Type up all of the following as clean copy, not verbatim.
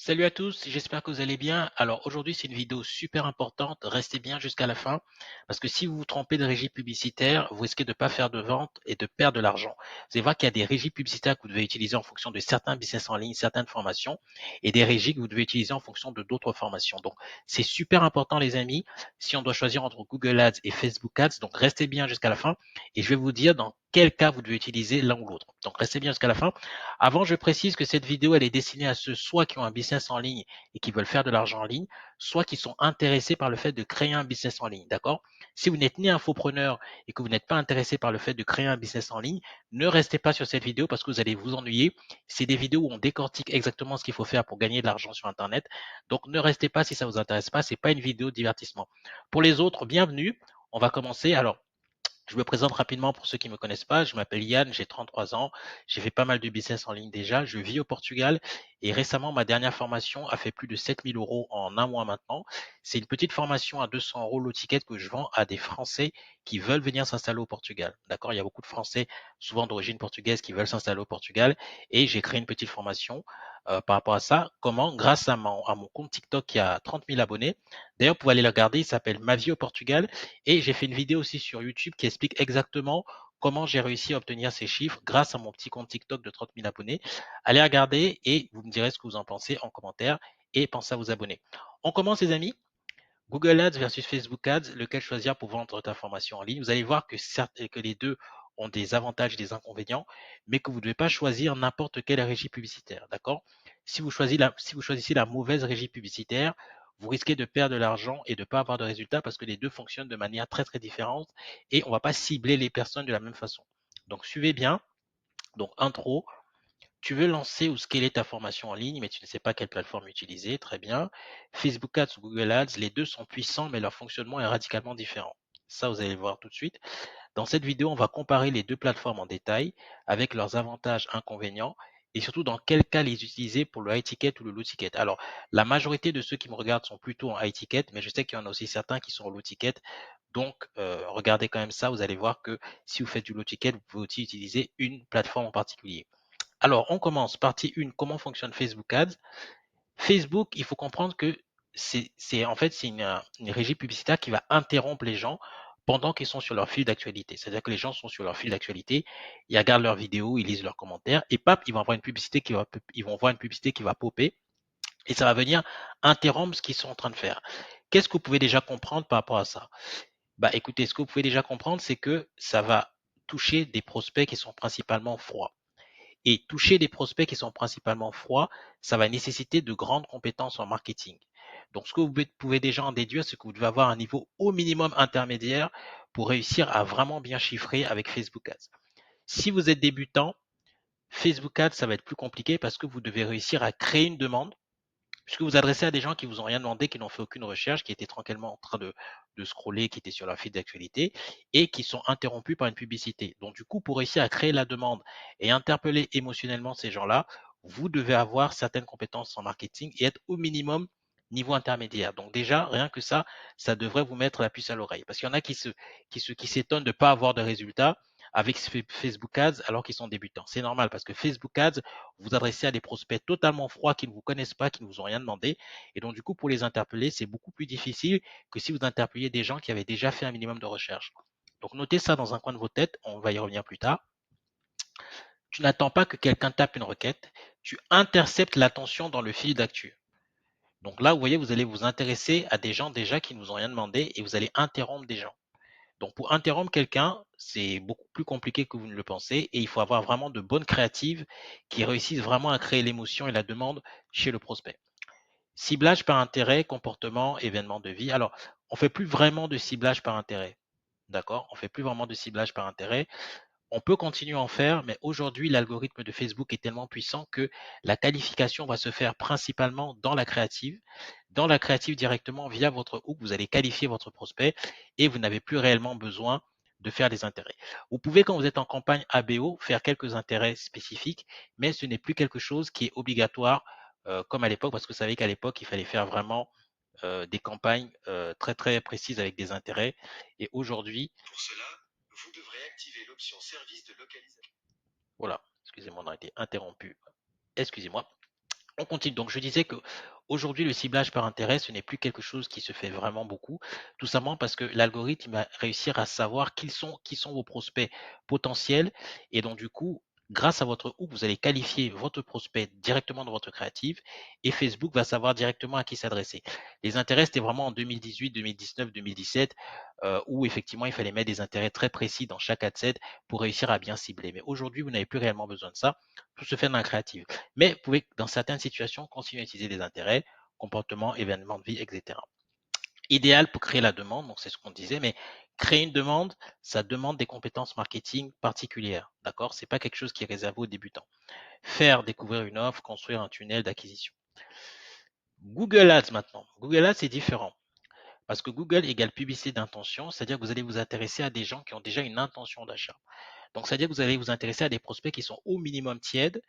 Salut à tous, j'espère que vous allez bien. Alors aujourd'hui c'est une vidéo super importante, restez bien jusqu'à la fin parce que si vous vous trompez de régie publicitaire, vous risquez de ne pas faire de vente et de perdre de l'argent. Vous allez voir qu'il y a des régies publicitaires que vous devez utiliser en fonction de certains business en ligne, certaines formations et des régies que vous devez utiliser en fonction de d'autres formations. Donc c'est super important les amis, si on doit choisir entre Google Ads et Facebook Ads, donc restez bien jusqu'à la fin et je vais vous dire dans quel cas vous devez utiliser l'un ou l'autre. Donc restez bien jusqu'à la fin. Avant, je précise que cette vidéo, elle est destinée à ceux soit qui ont un business en ligne et qui veulent faire de l'argent en ligne, soit qui sont intéressés par le fait de créer un business en ligne, d'accord? Si vous n'êtes ni infopreneur et que vous n'êtes pas intéressé par le fait de créer un business en ligne, ne restez pas sur cette vidéo parce que vous allez vous ennuyer. C'est des vidéos où on décortique exactement ce qu'il faut faire pour gagner de l'argent sur Internet. Donc ne restez pas si ça vous intéresse pas. C'est pas une vidéo de divertissement. Pour les autres, bienvenue. On va commencer. Alors, je me présente rapidement pour ceux qui ne me connaissent pas. Je m'appelle Yann, j'ai 33 ans. J'ai fait pas mal de business en ligne déjà. Je vis au Portugal et récemment, ma dernière formation a fait plus de 7 000 euros en un mois maintenant. C'est une petite formation à 200 euros le ticket que je vends à des Français qui veulent venir s'installer au Portugal. D'accord? Il y a beaucoup de Français, souvent d'origine portugaise, qui veulent s'installer au Portugal et j'ai créé une petite formation par rapport à ça. Comment? Grâce à mon compte TikTok qui a 30 000 abonnés. D'ailleurs, vous pouvez aller le regarder. Il s'appelle Ma vie au Portugal. Et j'ai fait une vidéo aussi sur YouTube qui explique exactement comment j'ai réussi à obtenir ces chiffres grâce à mon petit compte TikTok de 30 000 abonnés. Allez regarder et vous me direz ce que vous en pensez en commentaire et pensez à vous abonner. On commence les amis. Google Ads versus Facebook Ads, lequel choisir pour vendre ta formation en ligne. Vous allez voir que, certes, que les deux ont des avantages et des inconvénients, mais que vous ne devez pas choisir n'importe quelle régie publicitaire. D'accord? Si vous choisissez la mauvaise régie publicitaire, vous risquez de perdre de l'argent et de ne pas avoir de résultats parce que les deux fonctionnent de manière très très différente et on ne va pas cibler les personnes de la même façon. Donc suivez bien. Donc intro, tu veux lancer ou scaler ta formation en ligne, mais tu ne sais pas quelle plateforme utiliser. Très bien. Facebook Ads ou Google Ads, les deux sont puissants, mais leur fonctionnement est radicalement différent. Ça, vous allez le voir tout de suite. Dans cette vidéo, on va comparer les deux plateformes en détail avec leurs avantages, inconvénients et surtout dans quel cas les utiliser pour le high ticket ou le low ticket. Alors, la majorité de ceux qui me regardent sont plutôt en high ticket, mais je sais qu'il y en a aussi certains qui sont en low ticket. Donc, regardez quand même ça. Vous allez voir que si vous faites du low ticket, vous pouvez aussi utiliser une plateforme en particulier. Alors, on commence. Partie 1, comment fonctionne Facebook Ads? Facebook, il faut comprendre que en fait, c'est une régie publicitaire qui va interrompre les gens pendant qu'ils sont sur leur fil d'actualité. C'est-à-dire que les gens sont sur leur fil d'actualité, ils regardent leurs vidéos, ils lisent leurs commentaires, et pap, ils vont voir une publicité qui va popper, et ça va venir interrompre ce qu'ils sont en train de faire. Qu'est-ce que vous pouvez déjà comprendre par rapport à ça? Bah, écoutez, ce que vous pouvez déjà comprendre, c'est que ça va toucher des prospects qui sont principalement froids. Et toucher des prospects qui sont principalement froids, ça va nécessiter de grandes compétences en marketing. Donc, ce que vous pouvez déjà en déduire, c'est que vous devez avoir un niveau au minimum intermédiaire pour réussir à vraiment bien chiffrer avec Facebook Ads. Si vous êtes débutant, Facebook Ads, ça va être plus compliqué parce que vous devez réussir à créer une demande, puisque vous adressez à des gens qui vous ont rien demandé, qui n'ont fait aucune recherche, qui étaient tranquillement en train de scroller, qui étaient sur leur feed d'actualité et qui sont interrompus par une publicité. Donc du coup, pour réussir à créer la demande et interpeller émotionnellement ces gens-là, vous devez avoir certaines compétences en marketing et être au minimum niveau intermédiaire. Donc déjà, rien que ça devrait vous mettre la puce à l'oreille. Parce qu'il y en a qui s'étonnent de ne pas avoir de résultats avec Facebook Ads alors qu'ils sont débutants. C'est normal parce que Facebook Ads, vous adressez à des prospects totalement froids qui ne vous connaissent pas, qui ne vous ont rien demandé. Et donc, du coup, pour les interpeller, c'est beaucoup plus difficile que si vous interpelliez des gens qui avaient déjà fait un minimum de recherche. Donc, notez ça dans un coin de vos têtes. On va y revenir plus tard. Tu n'attends pas que quelqu'un tape une requête. Tu interceptes l'attention dans le fil d'actu. Donc là, vous voyez, vous allez vous intéresser à des gens déjà qui ne vous ont rien demandé et vous allez interrompre des gens. Donc, pour interrompre quelqu'un, c'est beaucoup plus compliqué que vous ne le pensez et il faut avoir vraiment de bonnes créatives qui réussissent vraiment à créer l'émotion et la demande chez le prospect. Ciblage par intérêt, comportement, événement de vie. Alors, on fait plus vraiment de ciblage par intérêt. D'accord? On fait plus vraiment de ciblage par intérêt. On peut continuer à en faire, mais aujourd'hui, l'algorithme de Facebook est tellement puissant que la qualification va se faire principalement dans la créative. Dans la créative directement via votre hook, vous allez qualifier votre prospect et vous n'avez plus réellement besoin de faire des intérêts. Vous pouvez, quand vous êtes en campagne ABO, faire quelques intérêts spécifiques, mais ce n'est plus quelque chose qui est obligatoire comme à l'époque, parce que vous savez qu'à l'époque, il fallait faire vraiment des campagnes très très précises avec des intérêts. Et aujourd'hui, pour cela, vous devrez activer l'option service de localisation. Voilà, excusez-moi, on a été interrompu. Excusez-moi. On continue. Donc, je disais que aujourd'hui, le ciblage par intérêt, ce n'est plus quelque chose qui se fait vraiment beaucoup, tout simplement parce que l'algorithme va réussir à savoir qui sont vos prospects potentiels. Et donc, du coup, grâce à votre hook, vous allez qualifier votre prospect directement dans votre créative et Facebook va savoir directement à qui s'adresser. Les intérêts, c'était vraiment en 2018, 2019, 2017, où effectivement, il fallait mettre des intérêts très précis dans chaque ad set pour réussir à bien cibler. Mais aujourd'hui, vous n'avez plus réellement besoin de ça. Tout se fait dans la créative. Mais vous pouvez, dans certaines situations, continuer à utiliser des intérêts, comportements, événements de vie, etc. Idéal pour créer la demande, donc c'est ce qu'on disait, mais créer une demande, ça demande des compétences marketing particulières, d'accord? C'est pas quelque chose qui est réservé aux débutants. Faire découvrir une offre, construire un tunnel d'acquisition. Google Ads maintenant. Google Ads, c'est différent. Parce que Google égale publicité d'intention, c'est-à-dire que vous allez vous intéresser à des gens qui ont déjà une intention d'achat. Donc, c'est-à-dire que vous allez vous intéresser à des prospects qui sont au minimum tièdes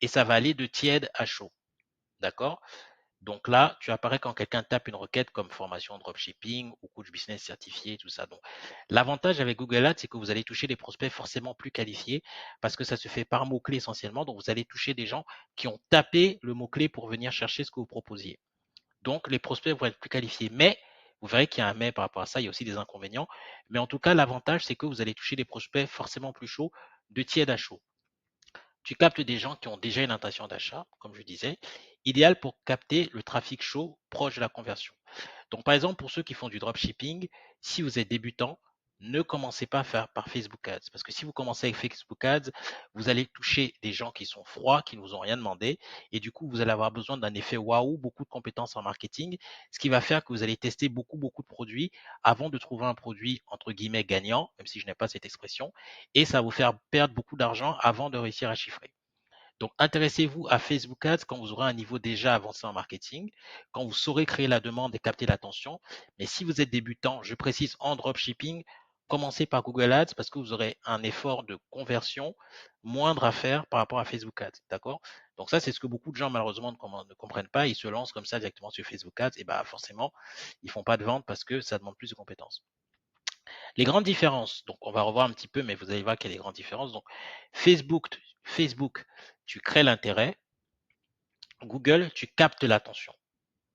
et ça va aller de tiède à chaud. D'accord? Donc là, tu apparais quand quelqu'un tape une requête comme formation dropshipping ou coach business certifié, tout ça. Donc, l'avantage avec Google Ads, c'est que vous allez toucher des prospects forcément plus qualifiés parce que ça se fait par mots-clés essentiellement. Donc, vous allez toucher des gens qui ont tapé le mot-clé pour venir chercher ce que vous proposiez. Donc, les prospects vont être plus qualifiés. Mais, vous verrez qu'il y a un mais par rapport à ça, il y a aussi des inconvénients. Mais en tout cas, l'avantage, c'est que vous allez toucher des prospects forcément plus chauds, de tiède à chaud. Tu captes des gens qui ont déjà une intention d'achat, comme je disais, idéal pour capter le trafic chaud proche de la conversion. Donc, par exemple, pour ceux qui font du dropshipping, si vous êtes débutant, ne commencez pas à faire par Facebook Ads. Parce que si vous commencez avec Facebook Ads, vous allez toucher des gens qui sont froids, qui ne vous ont rien demandé. Et du coup, vous allez avoir besoin d'un effet waouh, beaucoup de compétences en marketing, ce qui va faire que vous allez tester beaucoup, beaucoup de produits avant de trouver un produit, entre guillemets, gagnant, même si je n'ai pas cette expression. Et ça va vous faire perdre beaucoup d'argent avant de réussir à chiffrer. Donc, intéressez-vous à Facebook Ads quand vous aurez un niveau déjà avancé en marketing, quand vous saurez créer la demande et capter l'attention. Mais si vous êtes débutant, je précise en dropshipping, commencez par Google Ads parce que vous aurez un effort de conversion moindre à faire par rapport à Facebook Ads. D'accord? Donc ça, c'est ce que beaucoup de gens malheureusement ne comprennent pas. Ils se lancent comme ça directement sur Facebook Ads et bah forcément, ils font pas de vente parce que ça demande plus de compétences. Les grandes différences, donc on va revoir un petit peu, mais vous allez voir qu'il y a des grandes différences. Donc Facebook, tu crées l'intérêt. Google, tu captes l'attention.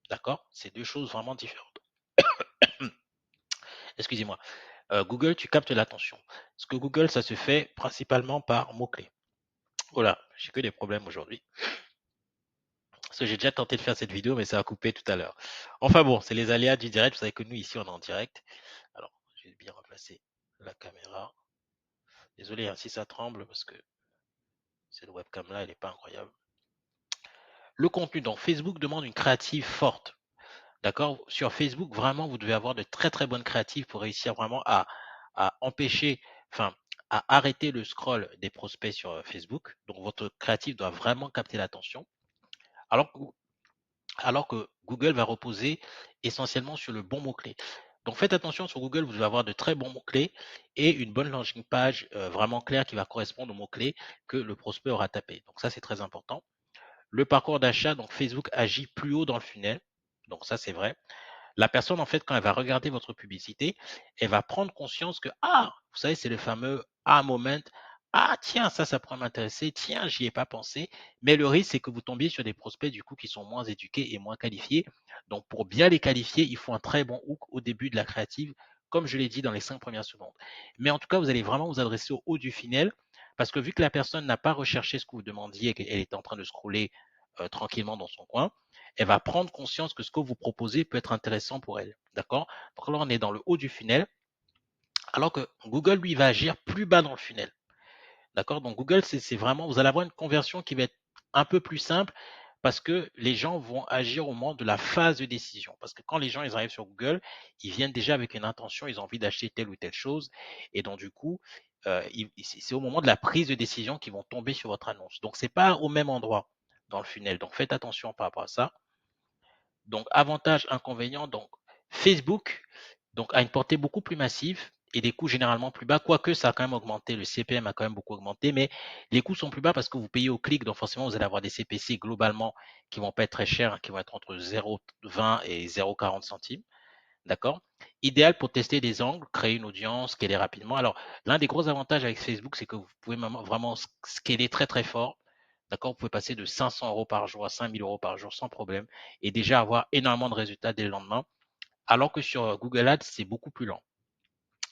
D'accord? C'est deux choses vraiment différentes. Excusez-moi. Google, tu captes l'attention. Parce que Google, ça se fait principalement par mots-clés. Voilà, j'ai que des problèmes aujourd'hui. Parce que j'ai déjà tenté de faire cette vidéo, mais ça a coupé tout à l'heure. Enfin bon, c'est les aléas du direct. Vous savez que nous, ici, on est en direct. Alors, je vais bien replacer la caméra. Désolé hein, si ça tremble, parce que cette webcam-là, elle n'est pas incroyable. Le contenu, donc Facebook demande une créative forte. D'accord? Sur Facebook, vraiment, vous devez avoir de très très bonnes créatives pour réussir vraiment à empêcher, enfin, à arrêter le scroll des prospects sur Facebook. Donc, votre créative doit vraiment capter l'attention. Alors, alors que Google va reposer essentiellement sur le bon mot-clé. Donc, faites attention sur Google, vous devez avoir de très bons mots-clés et une bonne landing page vraiment claire qui va correspondre aux mots-clés que le prospect aura tapé. Donc, ça, c'est très important. Le parcours d'achat, donc Facebook agit plus haut dans le funnel. Donc, ça, c'est vrai. La personne, en fait, quand elle va regarder votre publicité, elle va prendre conscience que, ah, vous savez, c'est le fameux ah moment. Ah, tiens, ça pourrait m'intéresser. Tiens, j'y ai pas pensé. Mais le risque, c'est que vous tombiez sur des prospects, du coup, qui sont moins éduqués et moins qualifiés. Donc, pour bien les qualifier, il faut un très bon hook au début de la créative, comme je l'ai dit dans les 5 premières secondes. Mais en tout cas, vous allez vraiment vous adresser au haut du funnel parce que vu que la personne n'a pas recherché ce que vous demandiez et qu'elle était en train de scroller tranquillement dans son coin, elle va prendre conscience que ce que vous proposez peut être intéressant pour elle. D'accord? Donc là, on est dans le haut du funnel, alors que Google, lui, va agir plus bas dans le funnel. D'accord? Donc Google, c'est vraiment, vous allez avoir une conversion qui va être un peu plus simple parce que les gens vont agir au moment de la phase de décision. Parce que quand les gens ils arrivent sur Google, ils viennent déjà avec une intention, ils ont envie d'acheter telle ou telle chose. Et donc du coup, c'est au moment de la prise de décision qu'ils vont tomber sur votre annonce. Donc c'est pas au même endroit dans le funnel. Donc faites attention par rapport à ça. Donc, avantages, inconvénients. Donc, Facebook donc, a une portée beaucoup plus massive et des coûts généralement plus bas, quoique ça a quand même augmenté, le CPM a quand même beaucoup augmenté, mais les coûts sont plus bas parce que vous payez au clic, donc forcément vous allez avoir des CPC globalement qui vont pas être très chers, hein, qui vont être entre 0,20 et 0,40 centimes. D'accord? Idéal pour tester des angles, créer une audience, scaler rapidement. Alors, l'un des gros avantages avec Facebook, c'est que vous pouvez vraiment scaler très très fort. D'accord, vous pouvez passer de 500 € par jour à 5000 € par jour sans problème et déjà avoir énormément de résultats dès le lendemain. Alors que sur Google Ads, c'est beaucoup plus lent.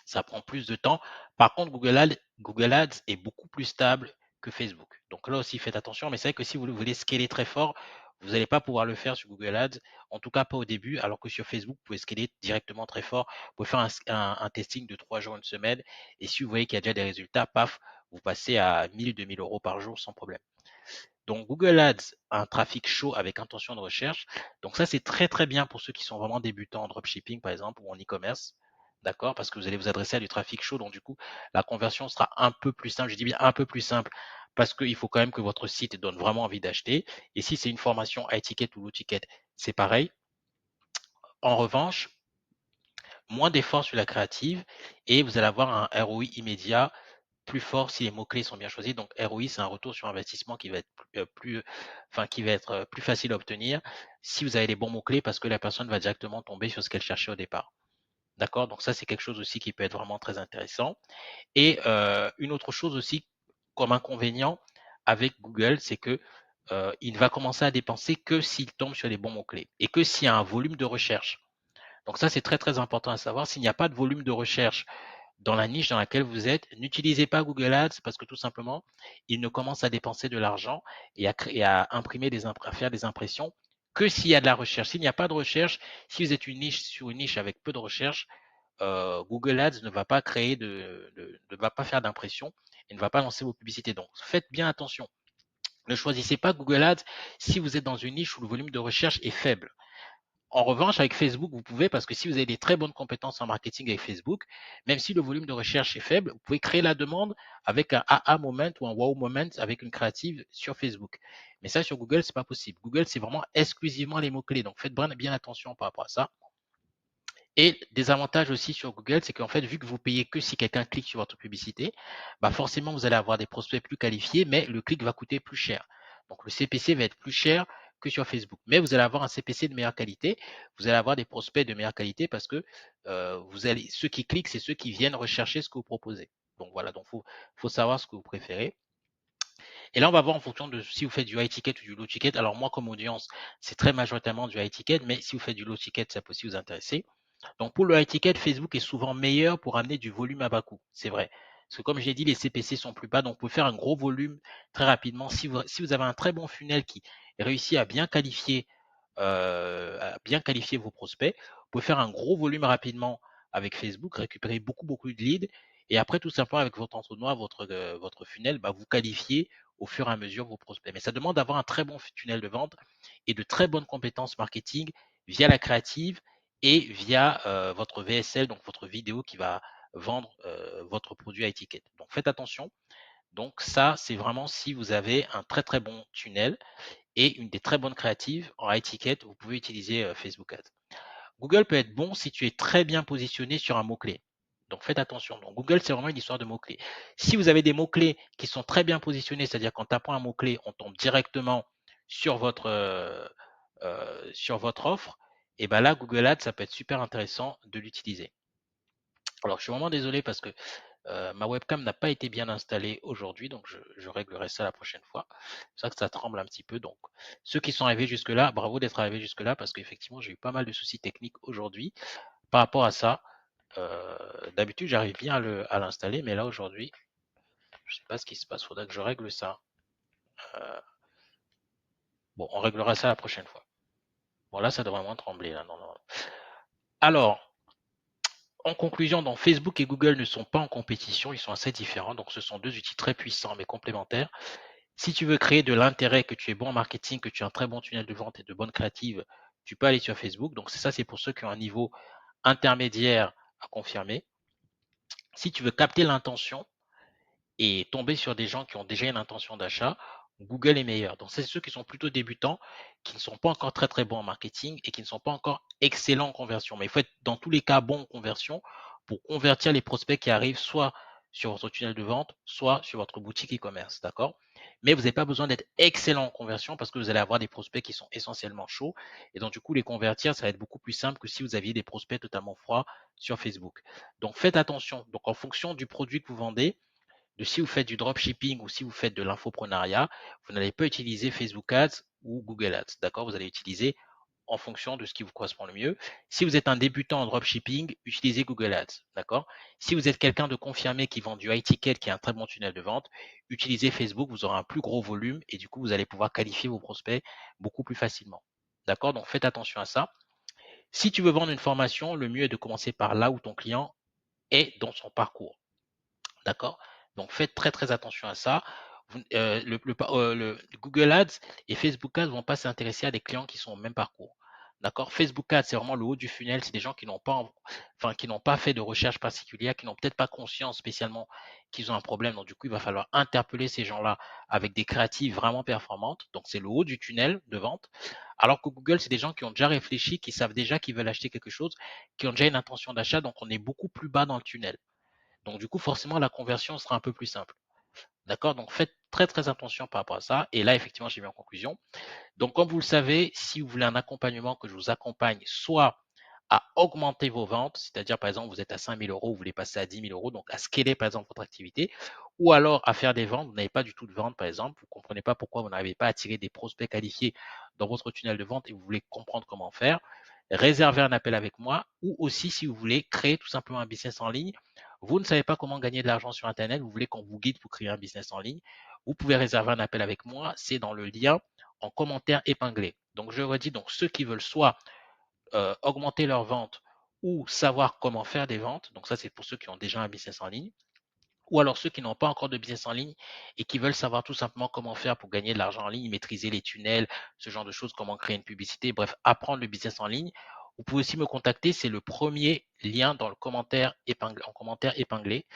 Ça prend plus de temps. Par contre, Google Ads est beaucoup plus stable que Facebook. Donc là aussi, faites attention. Mais c'est vrai que si vous voulez scaler très fort, vous n'allez pas pouvoir le faire sur Google Ads, en tout cas pas au début, alors que sur Facebook, vous pouvez scaler directement très fort. Vous pouvez faire un testing de 3 jours, une semaine. Et si vous voyez qu'il y a déjà des résultats, paf, vous passez à 1000, 2000 € par jour sans problème. Donc Google Ads a un trafic chaud avec intention de recherche. Donc ça, c'est très très bien pour ceux qui sont vraiment débutants en dropshipping, par exemple, ou en e-commerce. D'accord? Parce que vous allez vous adresser à du trafic chaud. Donc du coup, la conversion sera un peu plus simple. Je dis bien un peu plus simple parce qu'il faut quand même que votre site donne vraiment envie d'acheter. Et si c'est une formation high ticket ou low ticket, c'est pareil. En revanche, moins d'efforts sur la créative et vous allez avoir un ROI immédiat plus fort si les mots-clés sont bien choisis. Donc ROI, c'est un retour sur investissement qui va être plus facile à obtenir si vous avez les bons mots-clés parce que la personne va directement tomber sur ce qu'elle cherchait au départ. D'accord? Donc ça, c'est quelque chose aussi qui peut être vraiment très intéressant. Et une autre chose aussi comme inconvénient avec Google, c'est que il ne va commencer à dépenser que s'il tombe sur les bons mots-clés et que s'il y a un volume de recherche. Donc ça, c'est très très important à savoir. S'il n'y a pas de volume de recherche dans la niche dans laquelle vous êtes, n'utilisez pas Google Ads parce que tout simplement, il ne commence à dépenser de l'argent et à imprimer à faire des impressions que s'il y a de la recherche. S'il n'y a pas de recherche, si vous êtes une niche sur une niche avec peu de recherche, Google Ads ne va pas ne va pas faire d'impression et ne va pas lancer vos publicités. Donc, faites bien attention. Ne choisissez pas Google Ads si vous êtes dans une niche où le volume de recherche est faible. En revanche, avec Facebook, vous pouvez, parce que si vous avez des très bonnes compétences en marketing avec Facebook, même si le volume de recherche est faible, vous pouvez créer la demande avec un AA moment ou un wow moment avec une créative sur Facebook. Mais ça, sur Google, c'est pas possible. Google, c'est vraiment exclusivement les mots-clés. Donc, faites bien attention par rapport à ça. Et des avantages aussi sur Google, c'est qu'en fait, vu que vous payez que si quelqu'un clique sur votre publicité, bah forcément, vous allez avoir des prospects plus qualifiés, mais le clic va coûter plus cher. Donc, le CPC va être plus cher que sur Facebook. Mais vous allez avoir un CPC de meilleure qualité. Vous allez avoir des prospects de meilleure qualité parce que ceux qui cliquent, c'est ceux qui viennent rechercher ce que vous proposez. Donc voilà, donc faut savoir ce que vous préférez. Et là, on va voir en fonction de si vous faites du high ticket ou du low ticket. Alors moi, comme audience, c'est très majoritairement du high ticket, mais si vous faites du low ticket, ça peut aussi vous intéresser. Donc pour le high ticket, Facebook est souvent meilleur pour amener du volume à bas coût. C'est vrai. Parce que comme j'ai dit, les CPC sont plus bas, donc vous pouvez faire un gros volume très rapidement. Si vous avez un très bon funnel qui réussit à bien qualifier vos prospects, vous pouvez faire un gros volume rapidement avec Facebook, récupérer beaucoup de leads. Et après, tout simplement, avec votre entonnoir, votre funnel, bah, vous qualifiez au fur et à mesure vos prospects. Mais ça demande d'avoir un très bon tunnel de vente et de très bonnes compétences marketing via la créative et via votre VSL, donc votre vidéo qui va vendre votre produit à étiquette. Donc faites attention. Donc ça, c'est vraiment si vous avez un très très bon tunnel et une des très bonnes créatives en high ticket, vous pouvez utiliser Facebook Ads. Google peut être bon si tu es très bien positionné sur un mot-clé. Donc faites attention. Donc Google, c'est vraiment une histoire de mots-clés. Si vous avez des mots-clés qui sont très bien positionnés, c'est-à-dire qu'en tapant un mot-clé, on tombe directement sur votre offre, et ben là, Google Ads, ça peut être super intéressant de l'utiliser. Alors, je suis vraiment désolé parce que ma webcam n'a pas été bien installée aujourd'hui, donc je réglerai ça la prochaine fois. C'est ça que ça tremble un petit peu. Donc, ceux qui sont arrivés jusque-là, bravo d'être arrivés jusque-là parce qu'effectivement, j'ai eu pas mal de soucis techniques aujourd'hui par rapport à ça. D'habitude, j'arrive bien à l'installer, mais là aujourd'hui, je sais pas ce qui se passe. Faudra que je règle ça. Euh, bon, on réglera ça la prochaine fois. Bon, là, ça devrait moins trembler. Là. Non, non. Alors, en conclusion, donc Facebook et Google ne sont pas en compétition, ils sont assez différents. Donc, ce sont deux outils très puissants mais complémentaires. Si tu veux créer de l'intérêt, que tu es bon en marketing, que tu as un très bon tunnel de vente et de bonnes créatives, tu peux aller sur Facebook. Donc, c'est pour ceux qui ont un niveau intermédiaire à confirmer. Si tu veux capter l'intention et tomber sur des gens qui ont déjà une intention d'achat, Google est meilleur. Donc, c'est ceux qui sont plutôt débutants, qui ne sont pas encore très très bons en marketing et qui ne sont pas encore excellents en conversion. Mais il faut être dans tous les cas bon en conversion pour convertir les prospects qui arrivent soit sur votre tunnel de vente, soit sur votre boutique e-commerce. D'accord? Mais vous n'avez pas besoin d'être excellent en conversion parce que vous allez avoir des prospects qui sont essentiellement chauds. Et donc, du coup, les convertir, ça va être beaucoup plus simple que si vous aviez des prospects totalement froids sur Facebook. Donc, faites attention. Donc, en fonction du produit que vous vendez, de si vous faites du dropshipping ou si vous faites de l'infoprenariat, vous n'allez pas utiliser Facebook Ads ou Google Ads. D'accord? Vous allez utiliser en fonction de ce qui vous correspond le mieux. Si vous êtes un débutant en dropshipping, utilisez Google Ads. D'accord? Si vous êtes quelqu'un de confirmé qui vend du high ticket, qui a un très bon tunnel de vente, utilisez Facebook, vous aurez un plus gros volume et du coup, vous allez pouvoir qualifier vos prospects beaucoup plus facilement. D'accord? Donc, faites attention à ça. Si tu veux vendre une formation, le mieux est de commencer par là où ton client est dans son parcours. D'accord? Donc faites très très attention à ça. Le Google Ads et Facebook Ads ne vont pas s'intéresser à des clients qui sont au même parcours. D'accord? Facebook Ads, c'est vraiment le haut du funnel. C'est des gens qui n'ont pas, enfin, qui n'ont pas fait de recherche particulière, qui n'ont peut-être pas conscience spécialement qu'ils ont un problème. Donc, du coup, il va falloir interpeller ces gens-là avec des créatives vraiment performantes. Donc, c'est le haut du tunnel de vente. Alors que Google, c'est des gens qui ont déjà réfléchi, qui savent déjà qu'ils veulent acheter quelque chose, qui ont déjà une intention d'achat. Donc, on est beaucoup plus bas dans le tunnel. Donc, du coup, forcément, la conversion sera un peu plus simple. D'accord? Donc, faites très, très attention par rapport à ça. Et là, effectivement, j'ai mis en conclusion. Donc, comme vous le savez, si vous voulez un accompagnement que je vous accompagne, soit à augmenter vos ventes, c'est-à-dire, par exemple, vous êtes à 5 000 euros, vous voulez passer à 10 000 euros, donc à scaler, par exemple, votre activité, ou alors à faire des ventes, vous n'avez pas du tout de vente, par exemple, vous ne comprenez pas pourquoi vous n'arrivez pas à attirer des prospects qualifiés dans votre tunnel de vente et vous voulez comprendre comment faire, réservez un appel avec moi, ou aussi si vous voulez créer tout simplement un business en ligne, vous ne savez pas comment gagner de l'argent sur Internet, vous voulez qu'on vous guide pour créer un business en ligne, vous pouvez réserver un appel avec moi, c'est dans le lien en commentaire épinglé. Donc, je redis, donc ceux qui veulent soit augmenter leurs ventes ou savoir comment faire des ventes, donc ça c'est pour ceux qui ont déjà un business en ligne, ou alors ceux qui n'ont pas encore de business en ligne et qui veulent savoir tout simplement comment faire pour gagner de l'argent en ligne, maîtriser les tunnels, ce genre de choses, comment créer une publicité, bref, apprendre le business en ligne. Vous pouvez aussi me contacter, c'est le premier lien dans le commentaire épinglé, en commentaire épinglé.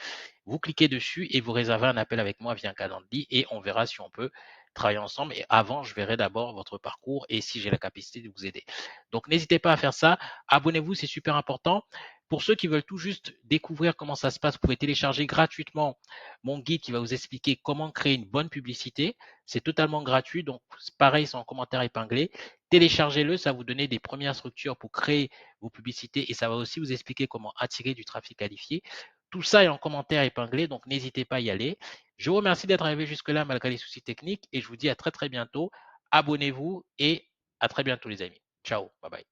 Vous cliquez dessus et vous réservez un appel avec moi via un calendrier et on verra si on peut travailler ensemble. Et avant, je verrai d'abord votre parcours et si j'ai la capacité de vous aider. Donc, n'hésitez pas à faire ça. Abonnez-vous, c'est super important. Pour ceux qui veulent tout juste découvrir comment ça se passe, vous pouvez télécharger gratuitement mon guide qui va vous expliquer comment créer une bonne publicité. C'est totalement gratuit. Donc, pareil, c'est en commentaire épinglé. Téléchargez-le, ça va vous donner des premières structures pour créer vos publicités et ça va aussi vous expliquer comment attirer du trafic qualifié. Tout ça est en commentaire épinglé, donc n'hésitez pas à y aller. Je vous remercie d'être arrivé jusque-là malgré les soucis techniques et je vous dis à très très bientôt. Abonnez-vous et à très bientôt les amis. Ciao, bye bye.